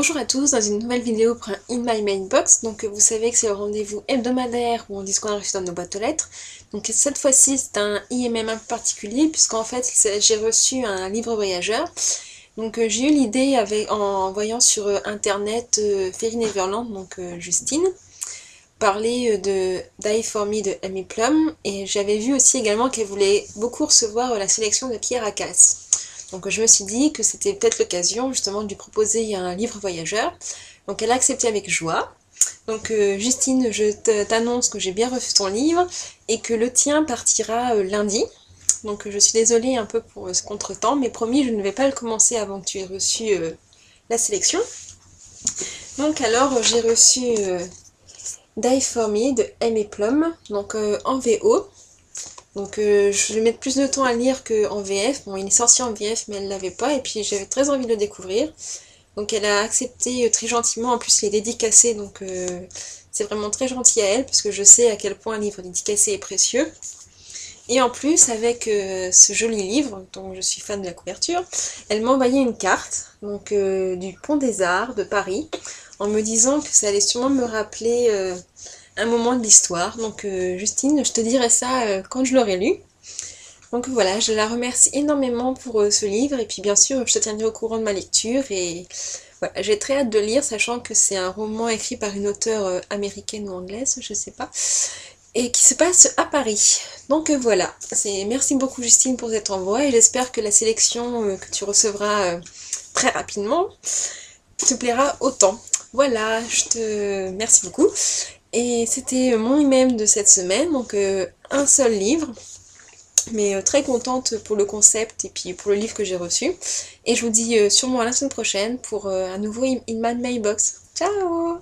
Bonjour à tous, dans une nouvelle vidéo pour un In My Mailbox. Donc vous savez que c'est le rendez-vous hebdomadaire où on dit ce qu'on a reçu dans nos boîtes aux lettres. Donc cette fois-ci c'est un IMM un peu particulier puisqu'en fait j'ai reçu un livre voyageur. Donc j'ai eu l'idée en voyant sur internet Fairy Neverland, donc Justine, parler de Die For Me de Amy Plum. Et j'avais vu aussi également qu'elle voulait beaucoup recevoir la sélection de Kiera Cass. Donc je me suis dit que c'était peut-être l'occasion justement de lui proposer un livre voyageur. Donc elle a accepté avec joie. Donc Justine, je t'annonce que j'ai bien reçu ton livre et que le tien partira lundi. Donc je suis désolée un peu pour ce contretemps, mais promis, je ne vais pas le commencer avant que tu aies reçu la sélection. Donc alors j'ai reçu Die For Me de Amy Plum, donc en VO. Donc je vais mettre plus de temps à lire qu'en VF. Bon, il est sorti en VF, mais elle l'avait pas, et puis j'avais très envie de le découvrir. Donc elle a accepté très gentiment, en plus il est dédicacé, donc c'est vraiment très gentil à elle, parce que je sais à quel point un livre dédicacé est précieux. Et en plus, avec ce joli livre, dont je suis fan de la couverture, elle m'a envoyé une carte donc, du Pont des Arts de Paris, en me disant que ça allait sûrement me rappeler un moment de l'histoire. Donc Justine, je te dirai ça quand je l'aurai lu. Donc voilà, je la remercie énormément pour ce livre, et puis bien sûr, je te tiendrai au courant de ma lecture, et voilà, j'ai très hâte de lire, sachant que c'est un roman écrit par une auteure américaine ou anglaise, je sais pas, et qui se passe à Paris. Donc voilà, merci beaucoup Justine pour cet envoi, et j'espère que la sélection que tu recevras très rapidement te plaira autant. Voilà, je te merci beaucoup. Et c'était mon email de cette semaine, donc un seul livre, mais très contente pour le concept et puis pour le livre que j'ai reçu. Et je vous dis sûrement à la semaine prochaine pour un nouveau In My Mailbox. Ciao!